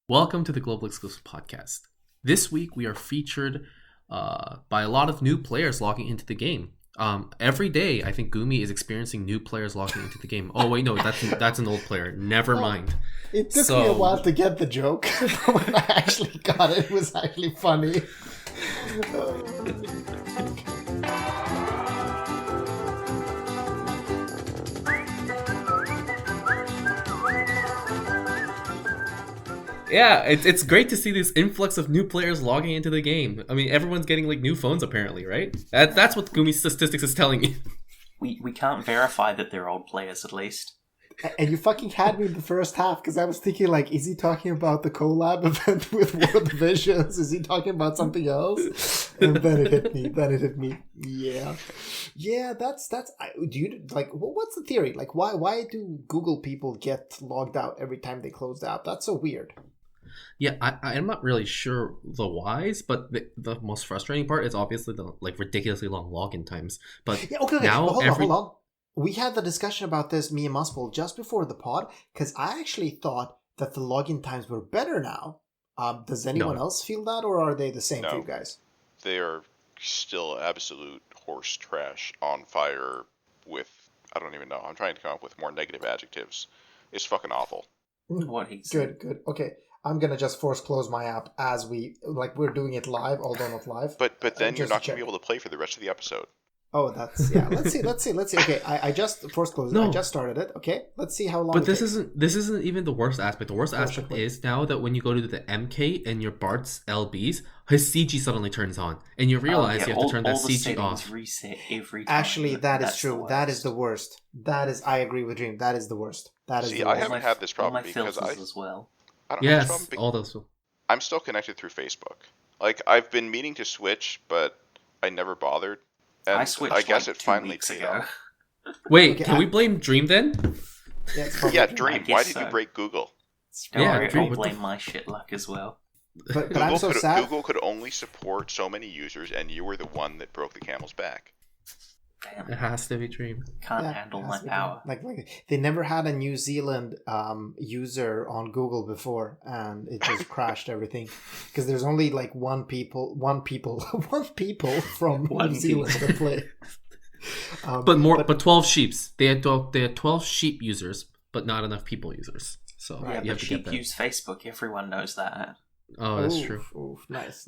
Welcome to the Global Exclusive Podcast. This week we are featured by a lot of new players logging into the game. Every day, I think Gumi is experiencing new players logging into the game. Oh wait, no, that's an old player. Never mind. It took me a while to get the joke, but when I actually got it, it was actually funny. Yeah, it's great to see this influx of new players logging into the game. I mean, everyone's getting like new phones apparently, right? That's what Gumi's statistics is telling me. We can't verify that they're old players, at least. And you fucking had me in the first half, because I was thinking, like, is he talking about the collab event with World of Visions? Is he talking about something else? And then it hit me. Yeah, that's. Do you like? What's the theory? Like, why do Google people get logged out every time they close the app? That's so weird. Yeah, I'm not really sure the whys, but the most frustrating part is obviously the like ridiculously long login times. But yeah, okay, now hold on. We had the discussion about this, me and Muspel, just before the pod, because I actually thought that the login times were better now. Does anyone else feel that, or are they the same for you guys? They are still absolute horse trash, on fire with, I don't even know, I'm trying to come up with more negative adjectives. It's fucking awful. What he said. Good. Okay, I'm gonna just force close my app as we're doing it live, although not live. But then you're not gonna be able to play for the rest of the episode. Oh, that's yeah. Let's see. Okay, I just forced closed it. I just started it. Okay, let's see how long. But this isn't even the worst aspect. The worst aspect is now that when you go to the MK and your Bartz LBs, his CG suddenly turns on, and you realize you have to turn that CG off. Reset every time. Actually, that is true. That is the worst. I agree with Dream. That is the worst. I haven't had this problem because as well. I don't have this problem. All those. I'm still connected through Facebook. Like, I've been meaning to switch, but I never bothered. And I switched. I guess like it finally 2 weeks paid ago. off. Wait, Okay, can we blame Dream then? Yeah, Dream. Why did you break Google? Don't worry, Dream, I'll blame my shit luck as well. But I'm so sad. Google could only support so many users, and you were the one that broke the camel's back. Damn, It has to be Dream. can't handle my power. Like they never had a New Zealand user on Google before, and it just crashed everything because there's only like one people from New Zealand to play. But 12 sheeps. They had 12 sheep users, but not enough people users. So Yeah, you have but to get sheep that. use Facebook. Everyone knows that. Oh, that's true. Oof, nice.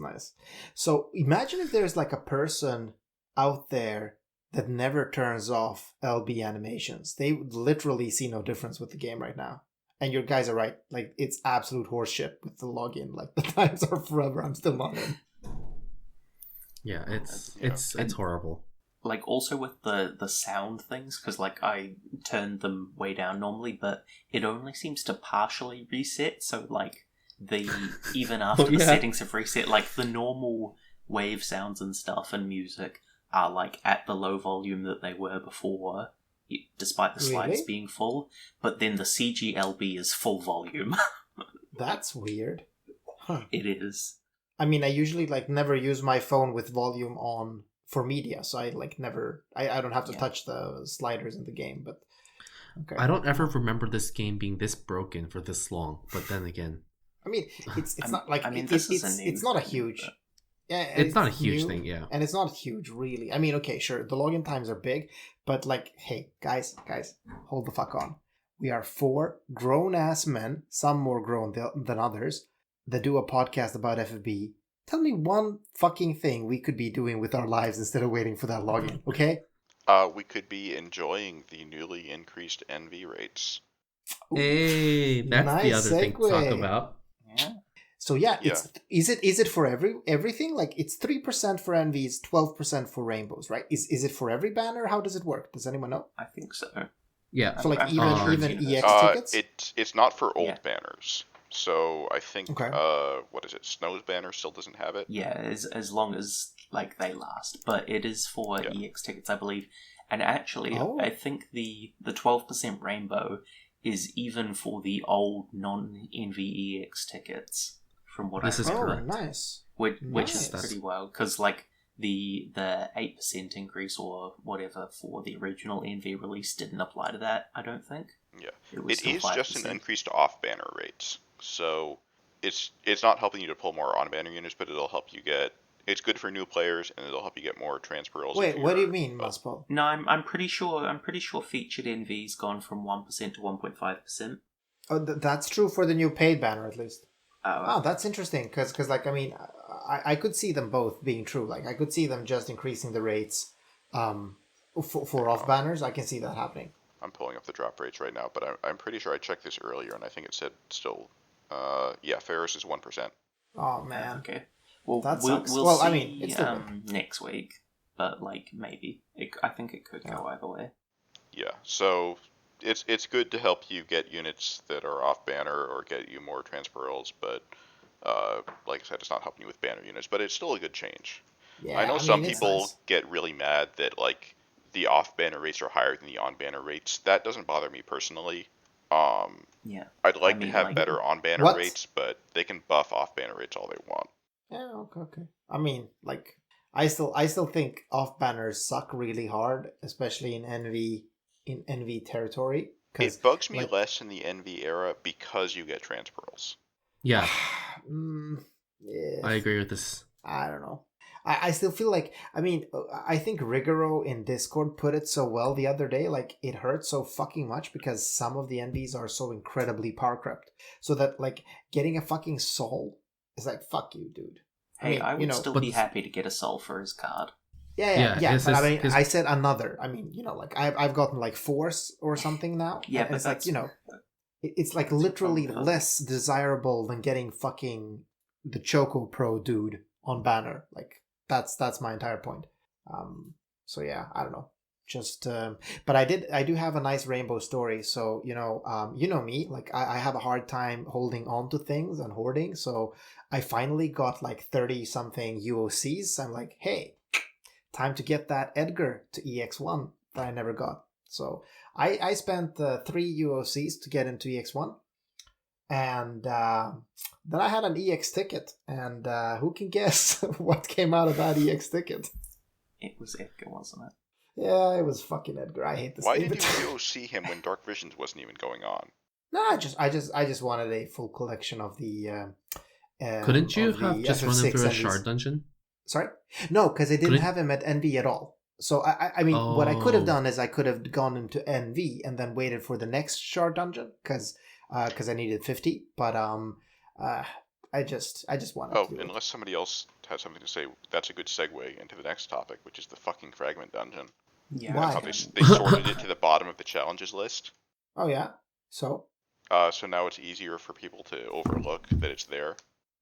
So imagine if there's like a person out there that never turns off LB animations. They would literally see no difference with the game right now. And your guys are right. Like, it's absolute horseshit with the login. Like, the times are forever. I'm still not in. Yeah, it's horrible. Like, also with the sound things, because like I turned them way down normally, but it only seems to partially reset. So like even after the settings have reset, like the normal wave sounds and stuff and music are like at the low volume that they were before, despite the slides being full. But then the CGLB is full volume. That's weird. Huh. It is. I mean, I usually like never use my phone with volume on for media, so I like never. I don't have to touch the sliders in the game. But okay. I don't ever remember this game being this broken for this long. But then again, I mean, it's not like I mean, it's not a huge. But... Yeah, it's not a huge thing, yeah. And it's not huge, really. I mean, okay, sure, the login times are big, but like, hey, guys, hold the fuck on. We are 4 grown-ass men, some more grown than others, that do a podcast about FFBE. Tell me one fucking thing we could be doing with our lives instead of waiting for that login, okay? We could be enjoying the newly increased NV rates. Hey, that's nice the other thing to talk segue. about. Yeah. So is it for everything? Like it's 3% for NVs, 12% for rainbows, right? Is it for every banner? How does it work? Does anyone know? I think so. Yeah. So like I'm even sure EX tickets? It's not for old banners. So I think what is it? Snow's banner still doesn't have it. Yeah, as long as like they last, but it is for EX tickets, I believe. And actually, I think the 12% rainbow is even for the old non-NVEX tickets. From what This I is remember. correct. Nice. Which is pretty wild, because like the 8% increase or whatever for the original NV release didn't apply to that, I don't think. Yeah. It was It is just an increase to off-banner rates. So it's not helping you to pull more on-banner units, but it'll help you get. It's good for new players, and it'll help you get more transpearls. Wait, what do you mean, Muspel? No, I'm pretty sure featured NV's gone from 1% to 1.5%. Oh, that's true for the new paid banner, at least. Oh, That's interesting, because like, I mean, I could see them both being true. Like, I could see them just increasing the rates for off banners. I can see that happening. I'm pulling up the drop rates right now, but I'm pretty sure I checked this earlier, and I think it said still, Faris is 1%. Oh, man. okay. Well, That we'll sucks. see Well, I mean, it's still next week, but like maybe I think it could go either way. Yeah, so it's good to help you get units that are off banner or get you more transpearls, but like I said, it's not helping you with banner units, but it's still a good change. Yeah, I know mean, some it's people nice. get really mad that like the off banner rates are higher than the on banner rates. That doesn't bother me personally. Yeah. I'd like I to mean, have like- better on banner What? rates, but they can buff off banner rates all they want. Yeah, okay. I mean, like, I still think off banners suck really hard, especially in NV territory. It bugs me like- less in the NV era because you get transpearls. Yeah, Yeah, I agree with this. I don't know. I still feel like, I mean, I think Rigoro in Discord put it so well the other day, like, it hurts so fucking much because some of the NVs are so incredibly power crept. So that, like, getting a fucking soul is like, fuck you, dude. Hey, I would still but- be happy to get a soul for his card. Yeah, his- but I mean, his- I said another. I mean, like, I've gotten, like, force or something now. Yeah, and but it's like, that's- it's like literally fun. less desirable than getting fucking the Choco Pro dude on banner. Like, that's my entire point. So yeah, I don't know. Just but I do have a nice rainbow story. So you know me, like I have a hard time holding on to things and hoarding. So I finally got like 30 something UOCs. I'm like, hey, time to get that Edgar to EX1 that I never got. So I spent 3 UOCs to get into EX1. And then I had an EX ticket, and who can guess what came out of that EX ticket? It was Edgar, wasn't it? Yeah, it was fucking Edgar. I hate this. Why game, did but- you see him when Dark Visions wasn't even going on? No, I just wanted a full collection of the. Couldn't you of the have just run him FF6 through a NVs. shard dungeon? Sorry, no, because I didn't Couldn't- have him at NV at all. So I mean, what I could have Oh. done is I could have gone into NV and then waited for the next shard dungeon because I needed 50. But I just wanted Oh, to do it. unless somebody else has something to say, that's a good segue into the next topic, which is the fucking Fragment dungeon. Yeah. Why? How they sorted it to the bottom of the challenges list. Oh yeah, so. So now it's easier for people to overlook that it's there.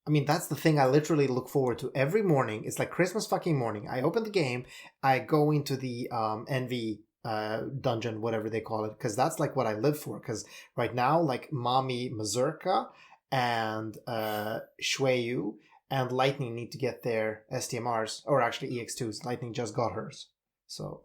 I mean, that's the thing I literally look forward to every morning. It's like Christmas fucking morning. I open the game, I go into the NV dungeon, whatever they call it, because that's like what I live for. Because right now, like Mommy Mazurka and Shueyu and Lightning need to get their STMRs, or actually EX2s. Lightning just got hers. So,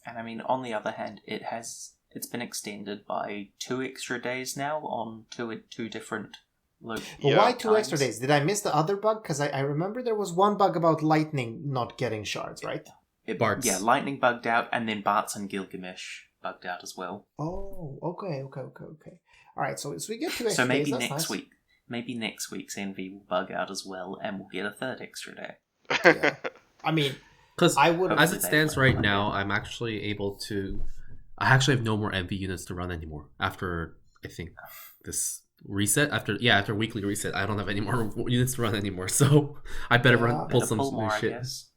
And I mean, on the other hand, it's been extended by 2 extra days now on two different But Yeah. why 2 extra times. days? Did I miss the other bug? Because I remember there was one bug about Lightning not getting shards, right? Bartz. Yeah, Lightning bugged out, and then Bartz and Gilgamesh bugged out as well. Oh, okay. All right, so we get 2 extra So maybe days. That's next nice. week, maybe next week's NV will bug out as well, and we'll get a 3rd extra day. Yeah. I mean, Because I would as have. it stands right now, I'm actually able to. I actually have no more MV units to run anymore after I think this reset. After weekly reset, I don't have any more units to run anymore. So I better Yeah. pull Better some pull new more, I shit. guess.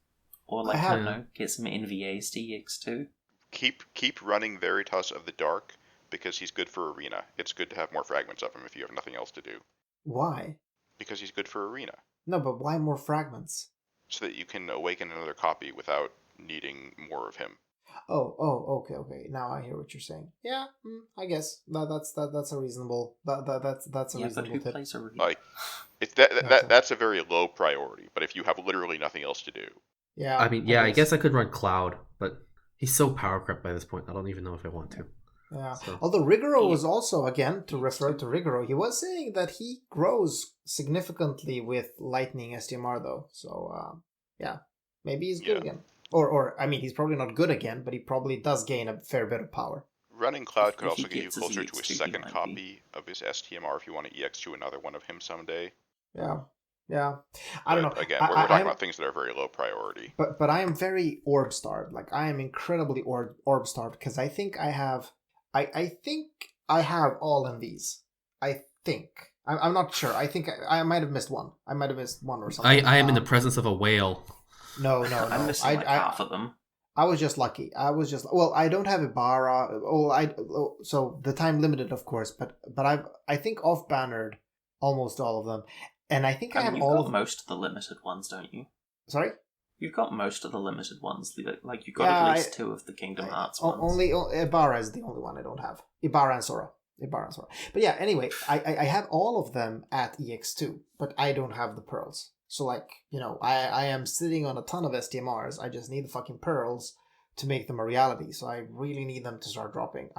Or like, I I, have- don't know, get some NVAs to EX2. Keep running Veritas of the Dark because he's good for Arena. It's good to have more fragments of him if you have nothing else to do. Why? Because he's good for Arena. No, but why more fragments? So that you can awaken another copy without needing more of him. Oh, okay. Now I hear what you're saying. Yeah, I guess that's a reasonable. That's a Yeah, but reasonable who tip. plays Arena? Like, it's Gotcha. that's a very low priority. But if you have literally nothing else to do, Yeah. I mean, yeah, I guess I could run Cloud, but he's so power crept by this point. I don't even know if I want to. Yeah. So- Although Rigoro Yeah. was also, again, to refer to Rigoro, he was saying that he grows significantly with Lightning STMR though. So yeah, maybe he's good Yeah. again. Or I mean, he's probably not good again, but he probably does gain a fair bit of power. Running Cloud could If he also get you gets his closer to a EX2, he second might copy of his STMR if you want to EX to another one of him someday. Yeah. I don't know. Again, we're talking about things that are very low priority. But I am very orb starved. Like I am incredibly orb starved because I think I have all of these. I think. I'm not sure. I think I might have missed one. I might have missed one or something. I am in the presence of a whale. No. I'm missing like half of them. I was just lucky. I don't have Ibarra. So the time limited, of course. But I think off bannered almost all of them, and I think I have all of most of the limited ones, don't you? Sorry. You've got most of the limited ones. Like you've got at least 2 of the Kingdom Hearts ones. Only Ibarra is the only one I don't have. Ibarra and Sora. But yeah, anyway, I have all of them at EX2, but I don't have the pearls. So like, I am sitting on a ton of STMRs. I just need the fucking pearls to make them a reality. So I really need them to start dropping.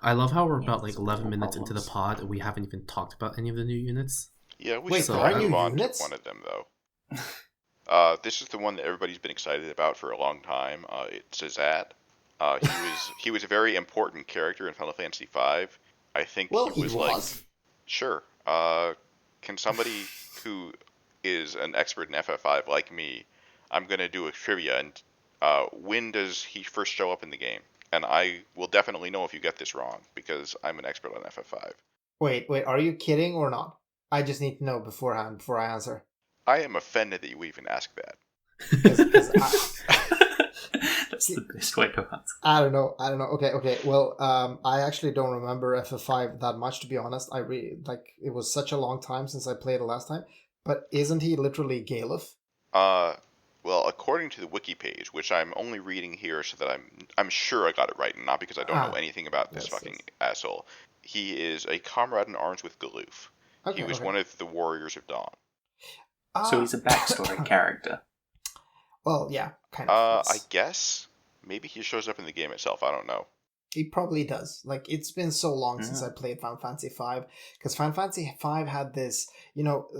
I love how we're about like 11 minutes into the pod and we haven't even talked about any of the new units. Yeah, Wait, should there are new move on units? to one of them though. This is the one that everybody's been excited about for a long time. It's Azat. He was a very important character in Final Fantasy V. I think he was like, sure. Can somebody who is an expert in FF5 like me? I'm gonna do a trivia, and when does he first show up in the game? And I will definitely know if you get this wrong because I'm an expert on FF5. Wait, are you kidding or not? I just need to know beforehand before I answer. I am offended that you even asked that. That's the best way to answer. I don't know. Okay. Well, I actually don't remember FF5 that much, to be honest. I really it was such a long time since I played it last time. But isn't he literally Galef? Well, according to the wiki page, which I'm only reading here so that I'm sure I got it right, and not because I don't know anything about this asshole. He is a comrade in arms with Galuf. He was one of the Warriors of Dawn. So he's a backstory character. Well, yeah, kind of. I guess. Maybe he shows up in the game itself. I don't know. He probably does. It's been so long since I played Final Fantasy V. Because Final Fantasy V had this,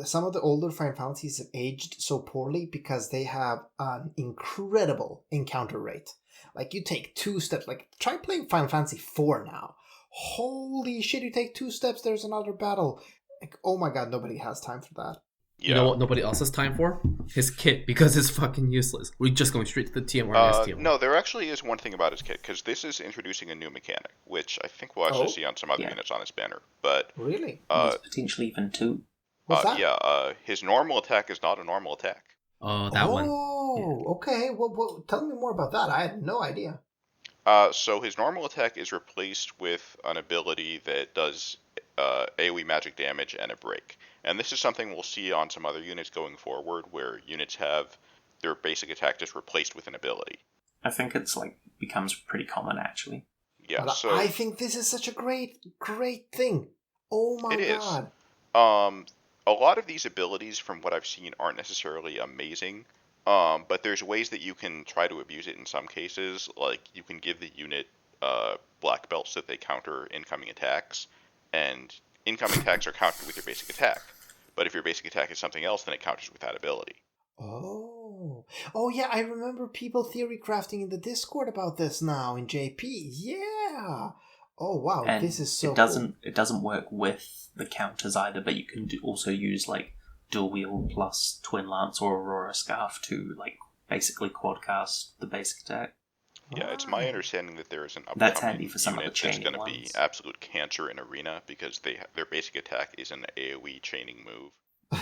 some of the older Final Fantasies have aged so poorly because they have an incredible encounter rate. Like, you take 2 steps. Like, try playing Final Fantasy IV now. Holy shit, you take 2 steps, there's another battle. Like, oh my god, nobody has time for that. Yeah. You know what nobody else has time for? His kit, because it's fucking useless. We're just going straight to the TMR and STMR. No, there actually is one thing about his kit, because this is introducing a new mechanic, which I think we'll actually see on some other units on his banner. But really? There's potentially even 2. What's that? Yeah, his normal attack is not a normal attack. That one. Oh, okay. Well, tell me more about that. I had no idea. So his normal attack is replaced with an ability that does AoE magic damage and a break. And this is something we'll see on some other units going forward, where units have their basic attack just replaced with an ability. I think it's becomes pretty common actually. Yeah, but so I think this is such a great thing. Oh my god. A lot of these abilities, from what I've seen, aren't necessarily amazing. But there's ways that you can try to abuse it in some cases. Like, you can give the unit black belts so that they counter incoming attacks. And incoming attacks are countered with your basic attack. But if your basic attack is something else, then it counters with that ability. Oh yeah, I remember people theory crafting in the Discord about this now in JP. Yeah. Oh wow, and this is so cool. It doesn't work with the counters either, but you can also use dual wield plus twin lance or aurora scarf to basically quadcast the basic attack. Yeah, it's my understanding that there is an That's handy for some of the unit that's going to be absolute cancer in arena because their basic attack is an AoE chaining move.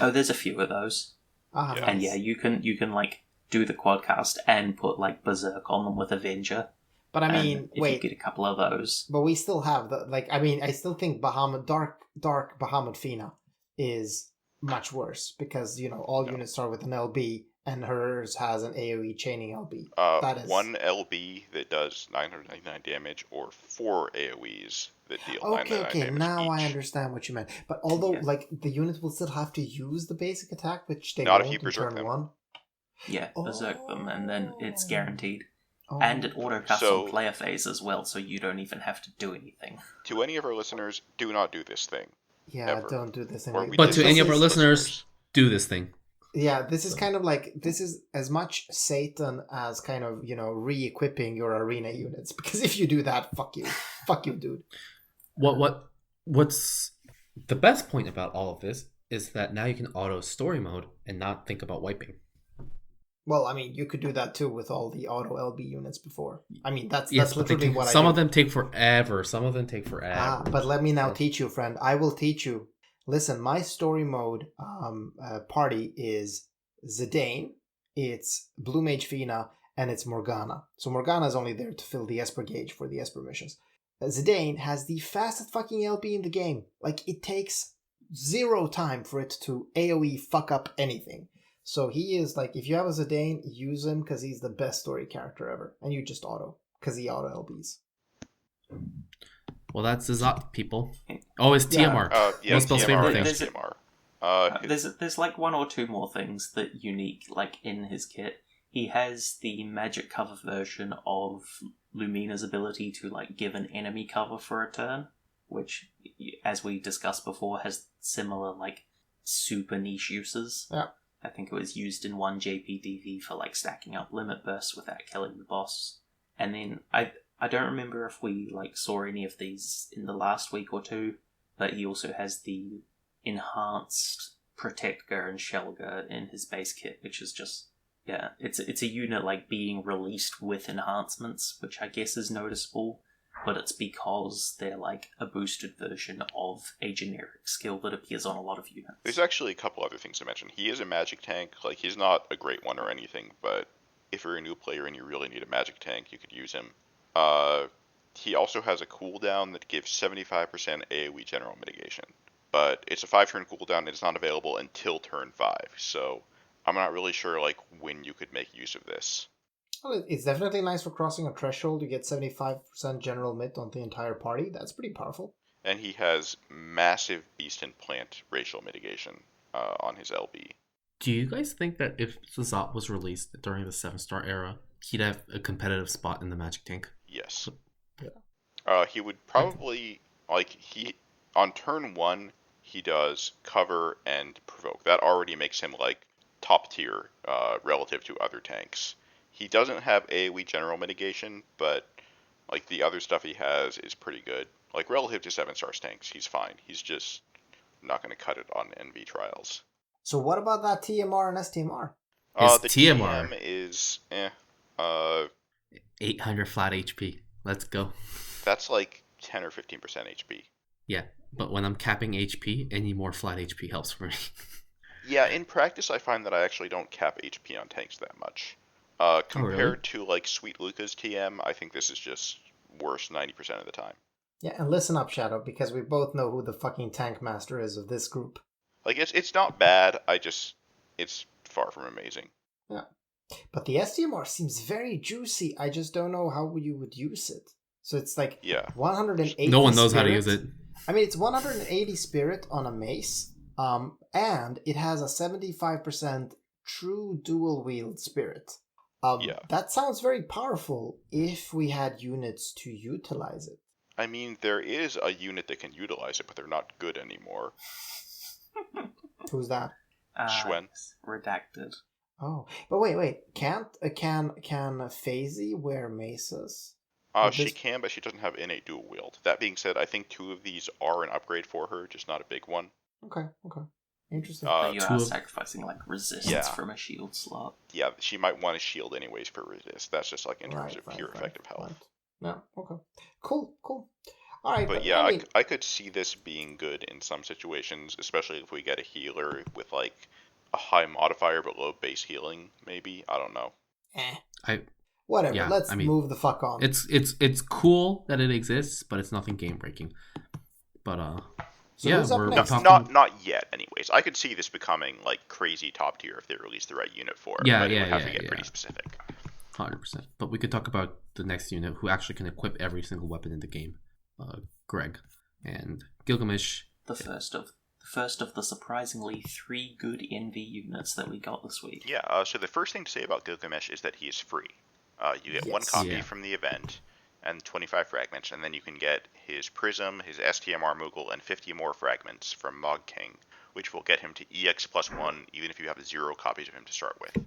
Oh, there's a few of those. Yeah. And yeah, you can do the quadcast and put Berserk on them with Avenger. But I mean, if you get a couple of those. But we still have I still think Dark Bahamut Fina is much worse because all units start with an LB. And hers has an AoE chaining LB. That is 1 LB that does 999 damage, or 4 AoEs that deal 999 damage. Okay, now each. I understand what you meant. But although, the unit will still have to use the basic attack, which they not won't if you berserk them. 1. Yeah, berserk them, and then it's guaranteed. And it auto-casts on player phase as well, so you don't even have to do anything. To any of our listeners, do not do this thing. Yeah, ever. don't do this thing. But to any of our listeners, do this thing. Yeah, this is kind of like, this is as much Satan as kind of, re-equipping your arena units. Because if you do that, fuck you. Fuck you, dude. What's the best point about all of this is that now you can auto story mode and not think about wiping. Well, I mean, you could do that too with all the auto LB units before. I mean, that's Yes, literally what I do. Some of them take forever. But let me now teach you, friend. I will teach you. Listen, my story mode party is Zidane, it's Blue Mage Fina, and it's Morgana. So Morgana is only there to fill the Esper gauge for the Esper missions. Zidane has the fastest fucking LP in the game. Like, it takes 0 time for it to AoE fuck up anything. So he is like, if you have a Zidane, use him because he's the best story character ever. And you just auto, because he auto LBs. Well, that's Zot, people. Oh, it's TMR. Most people's favorite thing. There's like 1 or 2 more things that unique, like in his kit. He has the magic cover version of Lumina's ability to like give an enemy cover for a turn, which, as we discussed before, has similar like super niche uses. Yeah. I think it was used in 1 JPDV for like stacking up limit bursts without killing the boss. And then I don't remember if we like saw any of these in the last week or 2, but he also has the enhanced Protector and Shelga in his base kit, which is just, yeah, it's a unit like being released with enhancements, which I guess is noticeable, but it's because they're like a boosted version of a generic skill that appears on a lot of units. There's actually a couple other things to mention. He is a magic tank. Like, he's not a great one or anything, but if you're a new player and you really need a magic tank, you could use him. He also has a cooldown that gives 75% AoE general mitigation, but it's a 5-turn cooldown and it's not available until turn 5, so I'm not really sure like when you could make use of this. Well, it's definitely nice for crossing a threshold. You get 75% general mit on the entire party. That's pretty powerful. And he has massive beast and plant racial mitigation on his LB. Do you guys think that if Zot was released during the 7-star era, he'd have a competitive spot in the Magic Tank? Yes. Yeah. He would probably, on turn 1, he does cover and provoke. That already makes him, like, top tier relative to other tanks. He doesn't have AoE general mitigation, but, like, the other stuff he has is pretty good. Like, relative to 7-star tanks, he's fine. He's just not going to cut it on NV trials. So what about that TMR and STMR? The TMR TM is, 800 flat HP. Let's go. That's like 10 or 15% HP. Yeah, but when I'm capping HP, any more flat HP helps for me. Yeah, in practice, I find that I actually don't cap HP on tanks that much. Compared to like Sweet Luca's TM, I think this is just worse 90% of the time. Yeah, and listen up, Shadow, because we both know who the fucking tank master is of this group. Like, it's not bad, it's far from amazing. Yeah. But the STMR seems very juicy. I just don't know how you would use it. So it's like 180 No one knows spirit. how to use it. I mean, it's 180 spirit on a mace, and it has a 75% true dual wield spirit. That sounds very powerful if we had units to utilize it. I mean, there is a unit that can utilize it, but they're not good anymore. Who's that? Schwen. Redacted. Oh, but wait. Can FaZe wear maces? She can, but she doesn't have innate dual wield. That being said, I think 2 of these are an upgrade for her, just not a big one. Okay. Interesting. But you are sacrificing like resistance from a shield slot. Yeah, she might want a shield anyways for resist. That's just like in terms of pure effective health. Yeah, okay. Cool. All right. But yeah, I could see this being good in some situations, especially if we get a healer with like a high modifier but low base healing, maybe. I don't know. Whatever. Yeah, let's move the fuck on. It's cool that it exists, but it's nothing game breaking. But so we're talking... not yet. Anyways, I could see this becoming like crazy top tier if they release the right unit for it. But it would have to get pretty specific. 100%. But we could talk about the next unit who actually can equip every single weapon in the game. Greg and Gilgamesh. The first of the surprisingly 3 good NV units that we got this week. Yeah. So the first thing to say about Gilgamesh is that he is free. You get 1 copy from the event. and 25 fragments, and then you can get his Prism, his STMR Moogle, and 50 more fragments from Mog King, which will get him to EX +1, even if you have 0 copies of him to start with.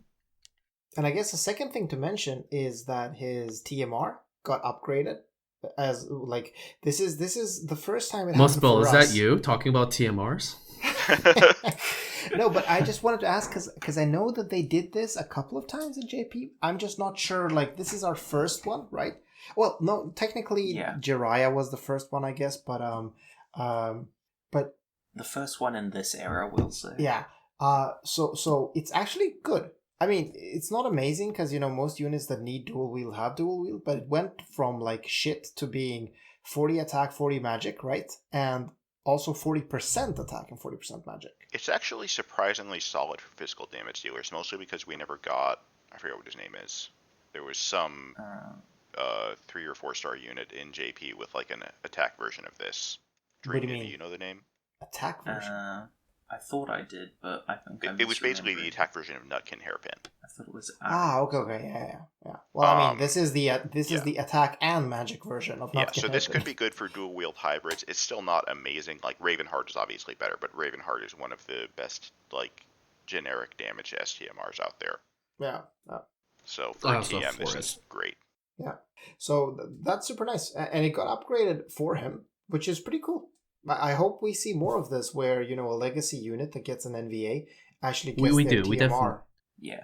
And I guess the second thing to mention is that his TMR got upgraded. As like this is the first time it happened for is us. that you talking about TMRs? No, but I just wanted to ask because I know that they did this a couple of times in JP. I'm just not sure. Like, this is our first one, right? Well, no, technically, Jiraiya was the first one, I guess. But but the first one in this era, we'll say. Yeah. So it's actually good. I mean, it's not amazing because, you know, most units that need dual wield have dual wield, but it went from like shit to being 40 attack, 40 magic, right? And also 40% attack and 40% magic. It's actually surprisingly solid for physical damage dealers, mostly because we never got, I forget what his name is. There was some 3 or 4 star unit in JP with like an attack version of this. What do you mean? Do you know the name? Attack version? I thought I did, but I think it was basically the attack version of Nutkin Hairpin. I thought it was. Okay, yeah. Well, I mean, this is the attack and magic version of Nutkin. Yeah, so this could be good for dual wield hybrids. It's still not amazing. Like Ravenheart is obviously better, but Ravenheart is one of the best like generic damage STMRs out there. Yeah. So for TM, this is great. Yeah. So that's super nice, and it got upgraded for him, which is pretty cool. I hope we see more of this, where, you know, a legacy unit that gets an NVA actually gets we their do. TMR. We definitely. Yeah.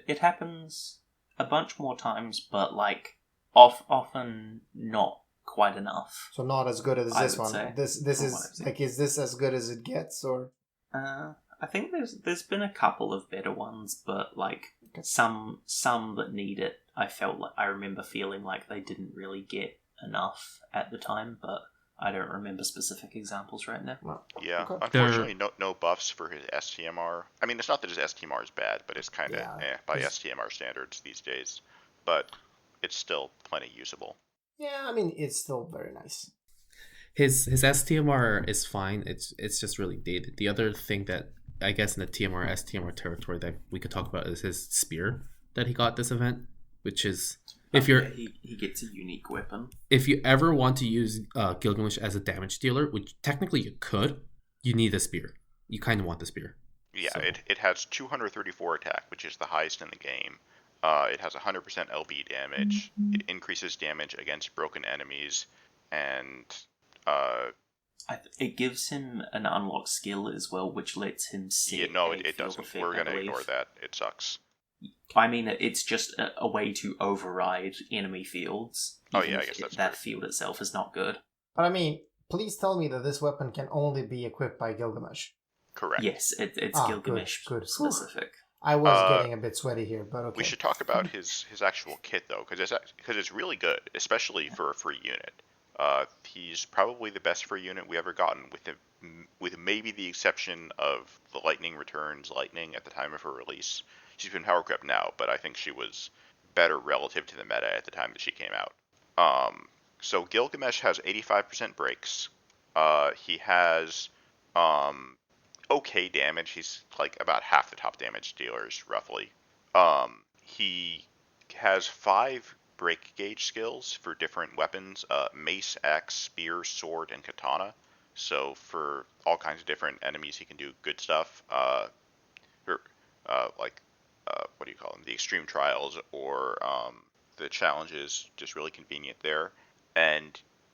It happens a bunch more times, but like often not quite enough. So not as good as this one. Say, this is like, is this as good as it gets, or? I think there's been a couple of better ones, but like some that need it, I remember feeling like they didn't really get enough at the time, but I don't remember specific examples right now. Yeah, okay. Unfortunately, no buffs for his STMR. I mean, it's not that his STMR is bad, but it's kind of by STMR standards these days. But it's still plenty usable. Yeah, I mean, it's still very nice. His STMR is fine. It's just really dated. The other thing that I guess in the STMR territory that we could talk about is his spear that he got this event, which is he gets a unique weapon. If you ever want to use Gilgamesh as a damage dealer, which technically you could, you need a spear. You kind of want the spear. Yeah, so. It has 234 attack, which is the highest in the game. It has 100% LB damage. Mm-hmm. It increases damage against broken enemies, and it gives him an unlock skill as well, which lets him see. Yeah, no, it doesn't. We're gonna ignore that. It sucks. I mean, it's just a way to override enemy fields. Oh yeah, I guess that's that true. field itself is not good. But I mean, please tell me that this weapon can only be equipped by Gilgamesh. Correct. Yes, it's Gilgamesh good. specific. I was getting a bit sweaty here, but okay. We should talk about his actual kit though, because it's really good, especially for a free unit. He's probably the best free unit we ever gotten, with maybe the exception of the Lightning Returns Lightning at the time of her release. She's been power crept now, but I think she was better relative to the meta at the time that she came out. So Gilgamesh has 85% breaks. He has okay damage. He's like about half the top damage dealers, roughly. He has 5 break gauge skills for different weapons: mace, axe, spear, sword, and katana. So for all kinds of different enemies, he can do good stuff. What do you call them? The extreme trials or the challenges, just really convenient there.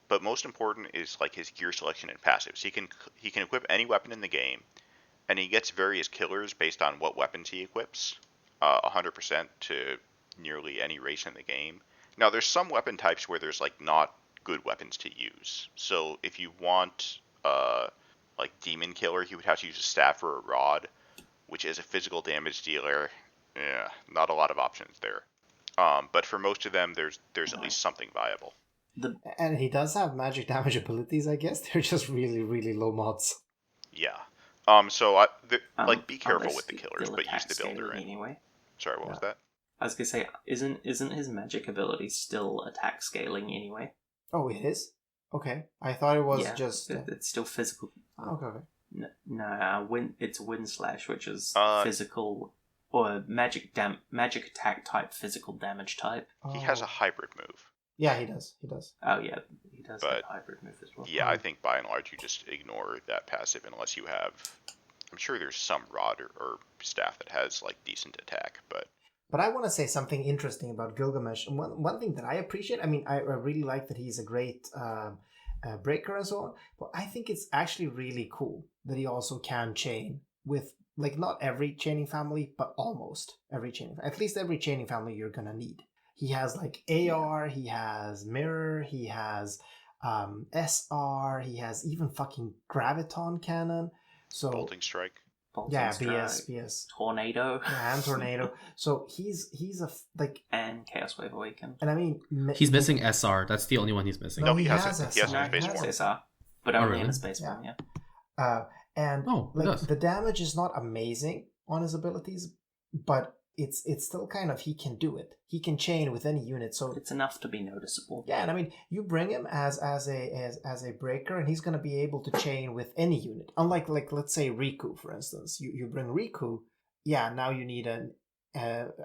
But most important is like his gear selection and passives. He can equip any weapon in the game, and he gets various killers based on what weapons he equips, 100% to nearly any race in the game. Now there's some weapon types where there's like not good weapons to use. So if you want like Demon Killer, he would have to use a staff or a rod, which is a physical damage dealer. Yeah, not a lot of options there. But for most of them, there's at least something viable. And he does have magic damage abilities, I guess. They're just really, really low mods. Yeah. So be careful with the killers, but use the builder anyway. Sorry, what was that? I was gonna say, isn't his magic ability still attack scaling anyway? Oh, it is? Okay. I thought it was just... It's still physical. Okay. No, it's Wind Slash, which is physical... or magic attack type, physical damage type. He has a hybrid move. Yeah, he does. He does. Oh yeah, he does But, have hybrid move as well. Yeah, I think by and large you just ignore that passive unless you have. I'm sure there's some rod or staff that has like decent attack, but I want to say something interesting about Gilgamesh. And one thing that I appreciate, I mean, I really like that he's a great breaker and so on, but I think it's actually really cool that he also can chain with, like, not every chaining family, but almost every chaining, at least every chaining family you're going to need. He has, like, AR, he has Mirror, he has SR, he has even fucking Graviton Cannon. So Bolting Strike. yeah, BS, Tornado. Yeah, and Tornado. So he's a like, and Chaos Wave Awaken. and I mean, He's missing SR. That's the only one he's missing. No, he has has it. He has SR. it in He phase has form. SR, but only really? in his base form. Yeah. And he does. the damage is not amazing on his abilities, but it's still kind of, he can do it. He can chain with any unit, so It's enough to be noticeable. yeah. And I mean, you bring him as a breaker, and he's going to be able to chain with any unit. Unlike, like, let's say Riku, for instance. You bring Riku, yeah. Now you need an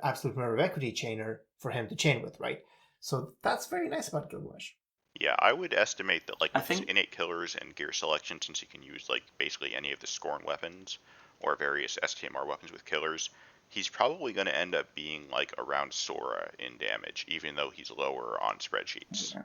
absolute mirror of equity chainer for him to chain with, right? So that's very nice about Gilgamesh. Yeah, I would estimate that like I with his think- innate killers and gear selection, since he can use like basically any of the Scorn weapons or various STMR weapons with killers, he's probably going to end up being like around Sora in damage, even though he's lower on spreadsheets. Yeah.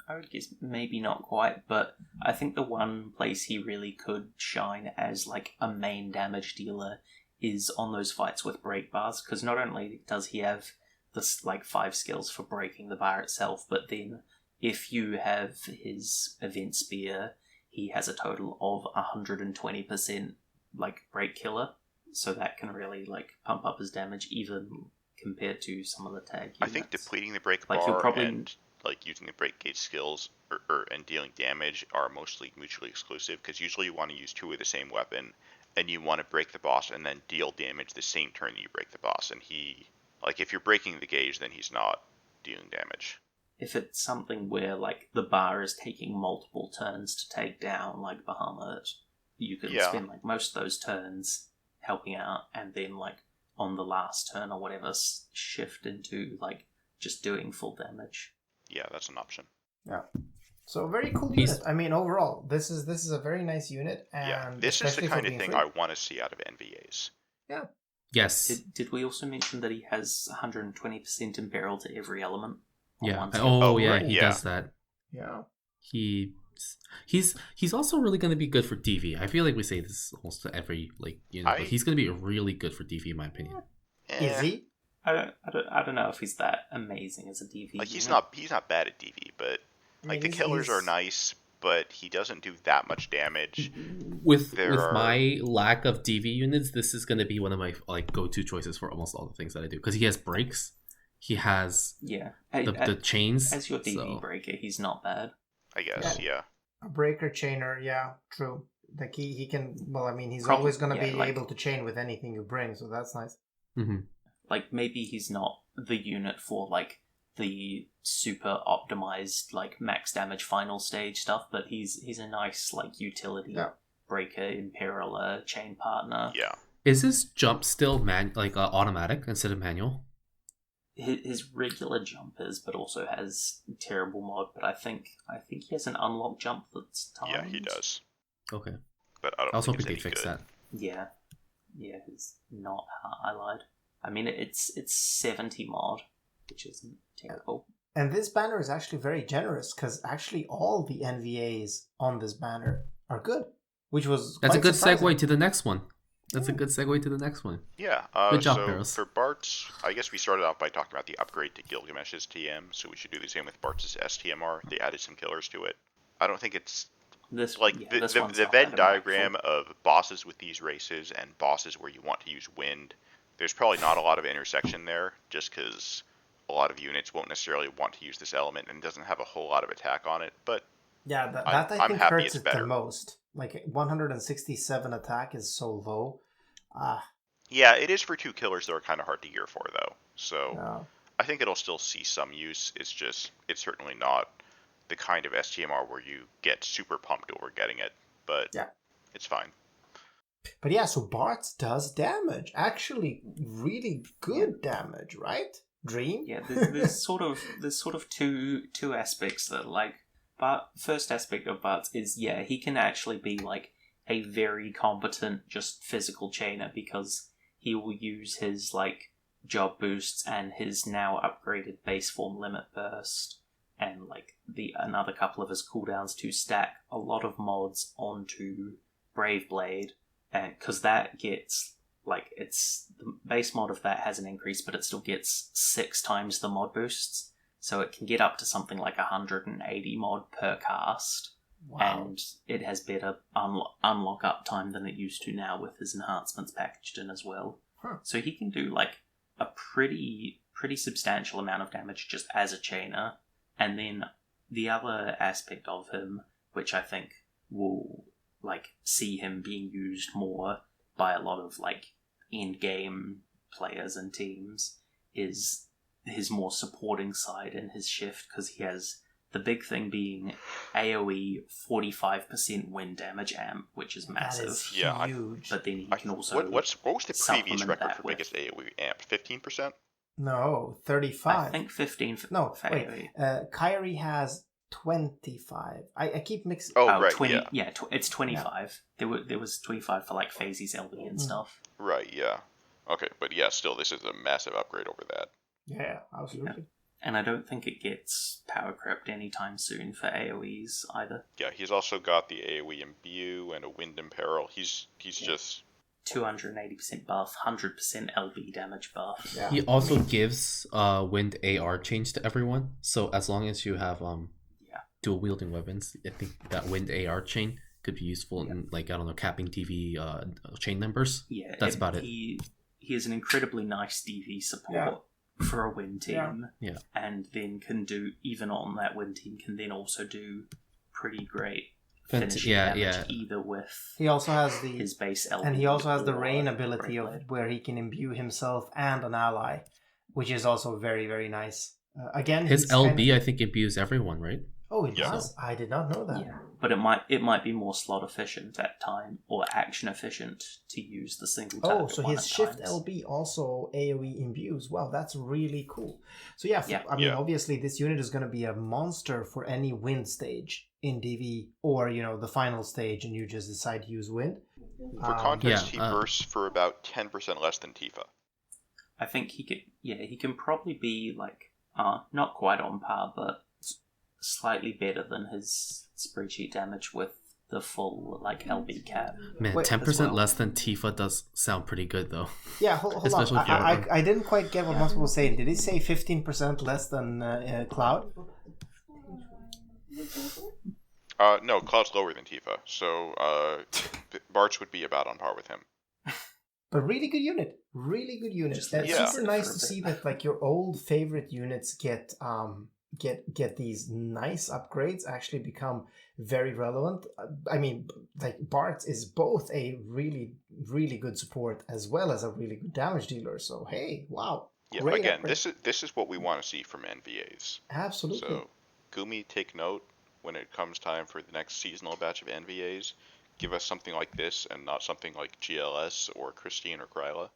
I would guess maybe not quite, but I think the one place he really could shine as like a main damage dealer is on those fights with break bars, because not only does he have this like 5 skills for breaking the bar itself, but then if you have his event spear, he has a total of 120% like break killer, so that can really like pump up his damage even compared to some of the tag units. I think depleting the break Like, he'll bar probably- and like using the break gauge skills and dealing damage are mostly mutually exclusive, because usually you want to use 2 of the same weapon and you want to break the boss and then deal damage the same turn that you break the boss, and he, like, if you're breaking the gauge, then he's not dealing damage. If it's something where like the bar is taking multiple turns to take down like Bahamut, you can Yeah. spend like most of those turns helping out, and then like on the last turn or whatever shift into like just doing full damage. Yeah, that's an option. Yeah. So very cool He's- unit. I mean, overall, this is a very nice unit, and Yeah, this is the especially for kind of being thing free. I want to see out of NVAs. Yes. Did we also mention that he has 120% imperil to every element? on Yeah. one side? Oh, yeah. right, He yeah. does that. Yeah. He's also really going to be good for DV. I feel like we say this almost to every but he's going to be really good for DV in my opinion. Is he? I don't know if he's that amazing as a DV. Like, he's unit. not bad at DV, but I like mean, the killers are he's- nice, but he doesn't do that much damage. With There are- my lack of DV units, this is going to be one of my like go-to choices for almost all the things that I do, because he has breaks, he has Yeah. the chains. As your DV so- breaker, he's not bad. I guess, yeah. A breaker chainer, yeah, true. Like he can. Well, I mean, he's Probably- always going to yeah, be like- able to chain with anything you bring, so that's nice. Mhm. Like, maybe he's not the unit for, like, the super optimized, like, max damage final stage stuff, but he's a nice, like, utility Yeah. breaker, imperiler, chain partner. Yeah. Is his jump still automatic instead of manual? His regular jump is, but also has terrible mod, but I think he has an unlock jump that's timed. Yeah, he does. Okay. But I don't I was think hoping it's they any fix good. that. Yeah. Yeah, it's not highlighted. I mean, it's 70 mod, which isn't terrible. And this banner is actually very generous, because actually all the NVAs on this banner are good, which was That's a quite good surprising. segue to the next one. That's a good segue to the next one. Yeah. Good job, so Faris. for Bartz, I guess we started off by talking about the upgrade to Gilgamesh's TM, so we should do the same with Bartz's STMR. They added some killers to it. I don't think it's This like this the one's the not Venn that diagram impactful. of bosses with these races and bosses where you want to use wind. There's probably not a lot of intersection there, just because a lot of units won't necessarily want to use this element and doesn't have a whole lot of attack on it. But Yeah, that I I'm think happy hurts it's it better. the most. Like 167 attack is so low. yeah, it is for 2 killers that are kind of hard to gear for, though. So Yeah. I think it'll still see some use. It's certainly not the kind of STMR where you get super pumped over getting it, but Yeah. it's fine. But yeah, so Bartz does damage. Actually, really good damage, right? Dream? Yeah, there's sort of two aspects that like. But first aspect of Bartz is he can actually be like a very competent just physical chainer because he will use his like job boosts and his now upgraded base form limit burst and like another couple of his cooldowns to stack a lot of mods onto Brave Blade, and because that gets like it's the base mod of that has an increase, but it still gets 6 times the mod boosts, so it can get up to something like 180 mod per cast. Wow. And it has better unlock up time than it used to now with his enhancements packaged in as well. Huh. So he can do like a pretty substantial amount of damage just as a chainer. And then the other aspect of him, which I think will like see him being used more by a lot of like end game players and teams, is his more supporting side in his shift, because he has the big thing being AoE 45% wind damage amp, which is massive. That is huge. But then he can also what was the previous record for with biggest AoE amp? 15%? No, 35. I think 15 No, for wait. Kyrie has 25. I keep mixing. Oh, right, 20, yeah. It's 25. Yeah. There was 25 for like Phases LB and stuff. Right, yeah. Okay, but yeah, still, this is a massive upgrade over that. Yeah, absolutely. Yeah. And I don't think it gets power crept anytime soon for AoEs either. Yeah, he's also got the AoE Imbue and a Wind Imperil. He's just 280% buff, 100% LB damage buff. Yeah. He also gives Wind AR change to everyone. So as long as you have dual wielding weapons, I think that Wind AR chain could be useful in like, I don't know, capping DV chain numbers. Yeah, that's about it. He has an incredibly nice DV support for a win team. Yeah. And then can do, even on that win team, can then also do pretty great finishing damage either with he also has his base LB, and he also has the rain ability of where he can imbue himself and an ally, which is also very, very nice. Again, his LB I think imbues everyone, right? Oh, it does? I did not know that. Yeah. But it might be more slot efficient at time, or action efficient to use the single target. Oh, so his shift LB also AoE imbues. Wow, that's really cool. So I mean, obviously this unit is going to be a monster for any wind stage in DV, or the final stage, and you just decide to use wind. For context, he bursts for about 10% less than Tifa. I think he can probably be like not quite on par, but slightly better than his spreadsheet damage with the full like LB cap. Man, 10% less than Tifa does sound pretty good though. Yeah, hold on. I didn't quite get what Muscle was saying. Did he say 15% less than Cloud? No, Cloud's lower than Tifa, so Bartz would be about on par with him. But really good unit. That's super nice to see that like your old favorite units get these nice upgrades actually become very relevant. I mean, like Bartz is both a really, really good support as well as a really good damage dealer. So hey, wow. Yeah, again, this is what we want to see from NVAs. Absolutely. So Gumi, take note when it comes time for the next seasonal batch of NVAs. Give us something like this and not something like GLS or Christine or Kryla.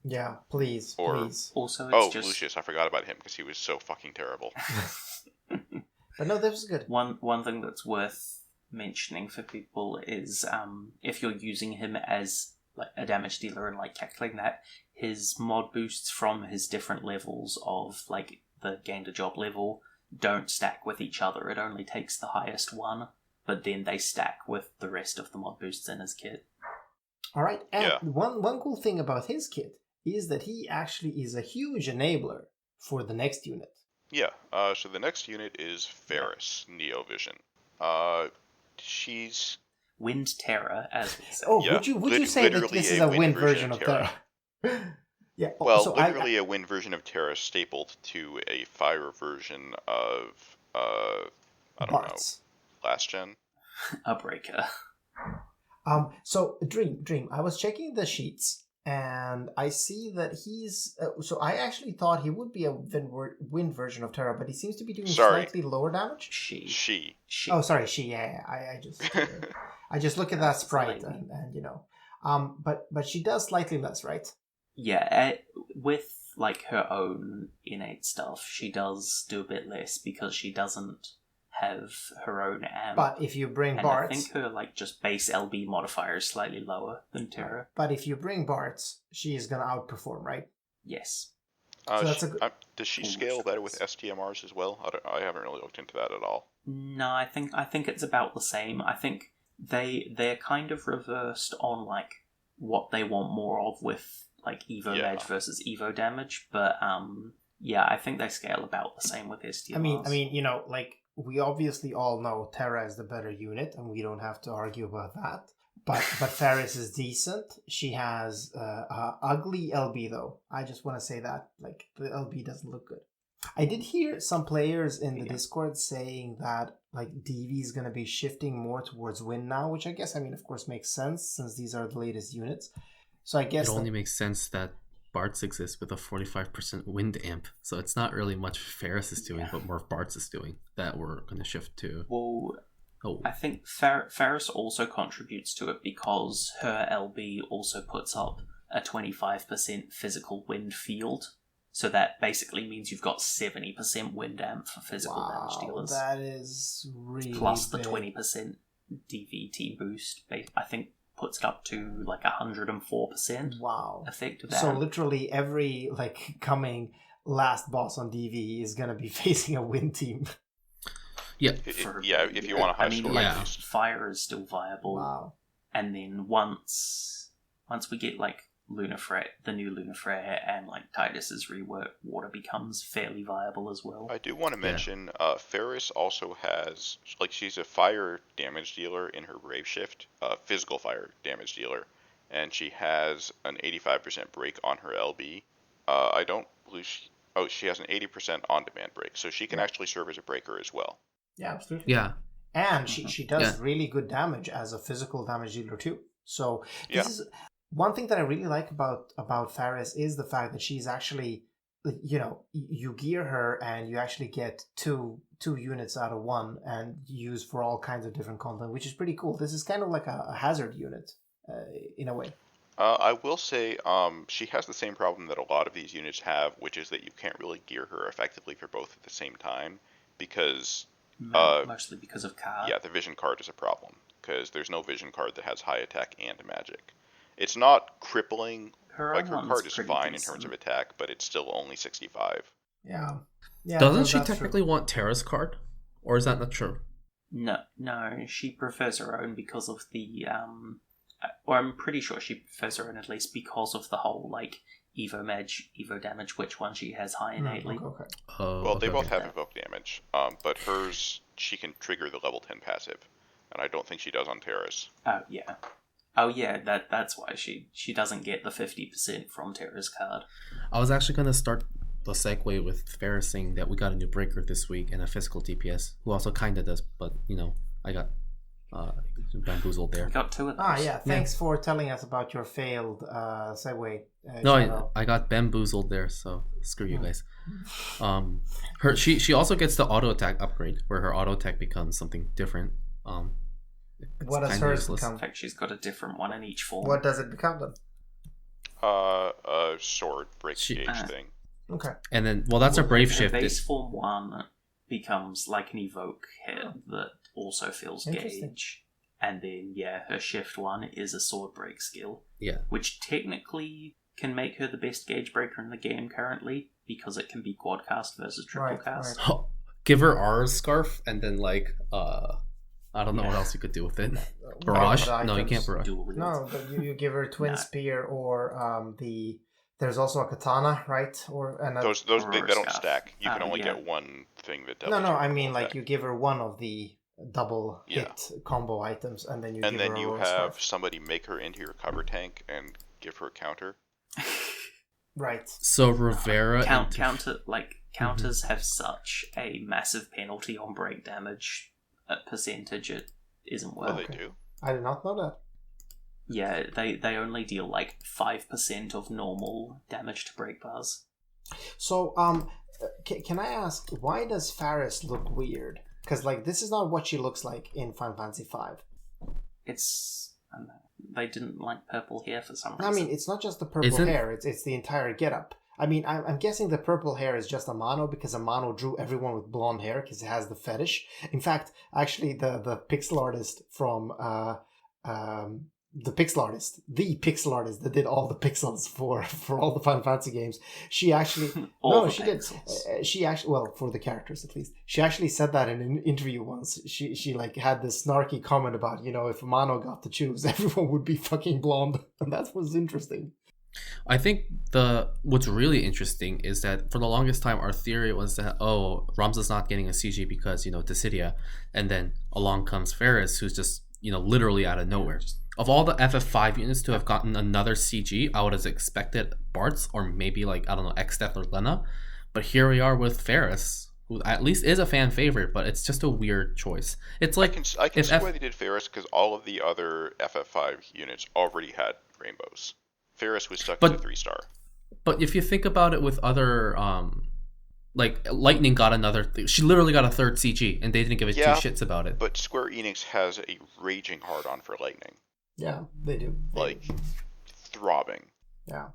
Yeah, please. Also, Lucius, I forgot about him because he was so fucking terrible. But no, this was good. One thing that's worth mentioning for people is if you're using him as like a damage dealer and like calculating that, his mod boosts from his different levels of like the gain to job level don't stack with each other. It only takes the highest one, but then they stack with the rest of the mod boosts in his kit. All right, and one cool thing about his kit is that he actually is a huge enabler for the next unit. Yeah, so the next unit is Faris, Neovision. She's Wind Terra, as we say. Oh, would you say that this is a wind version of Terra? Yeah. Well, so literally a wind version of Terra stapled to a fire version of I don't know, last gen. A breaker. So Dream. I was checking the sheets. And I see that he's... so I actually thought he would be a wind version of Terra, but he seems to be doing slightly lower damage. She. Oh, sorry, she. Yeah. I just look at that sprite and but she does slightly less, right? Yeah, with like her own innate stuff, she does do a bit less because she doesn't have her own amp. But if you bring and Bartz, I think her like just base LB modifier is slightly lower than Terra. But if you bring Bartz, she is gonna outperform, right? Yes. So that's does she scale better with STMRs as well? I haven't really looked into that at all. No, I think it's about the same. I think they're kind of reversed on like what they want more of with like Evo Edge versus Evo damage, but I think they scale about the same with STMRs. I mean, you know, like we obviously all know Terra is the better unit, and we don't have to argue about that. But Faris is decent. She has ugly LB though. I just want to say that like the LB doesn't look good. I did hear some players in the Discord saying that like DV is going to be shifting more towards wind now, which I guess, I mean, of course makes sense since these are the latest units. So I guess it only makes sense that Bartz exists with a 45% wind amp. So it's not really much Faris is doing, but more Bartz is doing that we're going to shift to. Well, I think Faris also contributes to it because her LB also puts up a 25% physical wind field. So that basically means you've got 70% wind amp for physical damage dealers. That is really plus the big. 20% DVT boost. I think puts it up to like 104%. Wow. Effective So amp. literally every like coming last boss on DV is going to be facing a wind team. Yeah. If you want a high score, like, fire is still viable. Wow. And then once we get like the new Lunafre and like Titus's rework, water becomes fairly viable as well. I do want to mention Faris also has, like, she's a fire damage dealer in her Brave Shift, physical fire damage dealer, and she has an 85% break on her LB. I don't believe she has an 80% on-demand break, so she can actually serve as a breaker as well. Yeah, absolutely. Yeah. And she does really good damage as a physical damage dealer too. So this is one thing that I really like about Faris is the fact that she's actually, you know, you gear her and you actually get two units out of one and use for all kinds of different content, which is pretty cool. This is kind of like a hazard unit in a way. I will say she has the same problem that a lot of these units have, which is that you can't really gear her effectively for both at the same time because... mostly because of card. Yeah, the vision card is a problem because there's no vision card that has high attack and magic. It's not crippling. Her card is fine in terms of attack, but it's still only 65. Yeah. Doesn't she technically want Terra's card? Or is that not true? No, she prefers her own because of the or I'm pretty sure she prefers her own at least because of the whole like Evo damage, which one she has high innately. Okay. Well, they both have evoke damage, but hers, she can trigger the level 10 passive, and I don't think she does on Terra's. Oh yeah, that's why she doesn't get the 50% from Terra's card. I was actually going to start the segue with Faris saying that we got a new breaker this week and a physical DPS, who also kind of does, but, you know, I got bamboozled there. Got two of those. Thanks for telling us about your failed segue. I got bamboozled there, so screw you guys. She also gets the auto attack upgrade, where her auto attack becomes something different. What does hers become? In fact, she's got a different one in each form. What does it become then? A sword break gauge thing. Okay. And then, that's a Brave Shift. Base form 1 becomes like an evoke hit that also fills gauge. And then, her shift 1 is a sword break skill. Yeah. Which technically can make her the best gauge breaker in the game currently, because it can be quad cast versus triple cast. Right. Give her Aura's Scarf, and then, I don't know what else you could do with it. Barrage? No, you can't barrage. No, but you give her Twin Spear or there's also a Katana, right? Or those they don't stack. You can only get one thing that does. No, I mean like you give her one of the double hit combo items, and then you give her you have somebody make her into your cover tank and give her a counter. Right. So Rivera counters have such a massive penalty on break damage percentage. It isn't worth. Oh, they do. I did not know that. Yeah, they only deal 5% of normal damage to break bars. So, can I ask, why does Faris look weird? Because this is not what she looks like in Final Fantasy V. It's they didn't like purple hair for some reason. I mean, it's not just the purple hair; it's the entire getup. I mean, I'm guessing the purple hair is just Amano because Amano drew everyone with blonde hair because it has the fetish. In fact, actually, the pixel artist from the pixel artist that did all the pixels for all the Final Fantasy games, she actually she actually, well, for the characters at least, she actually said that in an interview once. She like had this snarky comment about, you know, if Amano got to choose, everyone would be fucking blonde, and that was interesting. I think what's really interesting is that for the longest time our theory was that Ramza's not getting a CG because, you know, Dissidia, and then along comes Faris, who's just, you know, literally out of nowhere. Of all the FF5 units to have gotten another CG, I would have expected Bartz or maybe like, I don't know, Exdeath or Lena, but here we are with Faris, who at least is a fan favorite, but it's just a weird choice. It's like I can see why they did Faris, because all of the other FF5 units already had rainbows. Faris was stuck to 3-star. But if you think about it with other, like Lightning got she literally got a third CG, and they didn't give two shits about it. But Square Enix has a raging hard-on for Lightning. Yeah, they do. Throbbing. Yeah.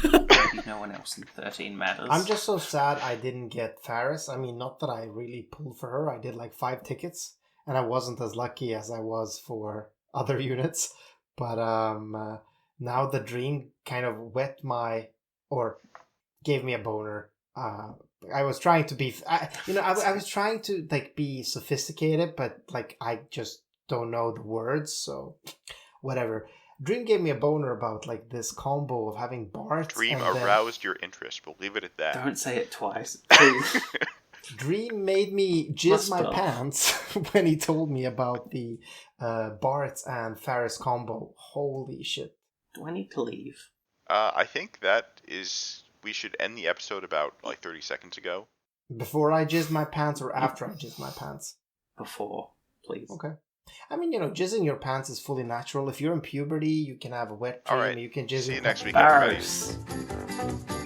Maybe no one else in 13 matters. I'm just so sad I didn't get Faris. I mean, not that I really pulled for her. I did like 5 tickets, and I wasn't as lucky as I was for other units. But now the dream kind of gave me a boner. I was trying to be, I was trying to like be sophisticated, but like I just don't know the words, so whatever. Dream gave me a boner about like this combo of having Bartz. Dream aroused your interest. We'll leave it at that. Don't say it twice, please. Dream made me jizz my pants when he told me about the Bartz and Faris combo. Holy shit. Do I need to leave? I think that is... We should end the episode about like 30 seconds ago. Before I jizz my pants or after I jizz my pants? Before, please. Okay. I mean, you know, jizzing your pants is fully natural. If you're in puberty, you can have a wet dream. All right. You can jizz. See you next week, Faris. everybody.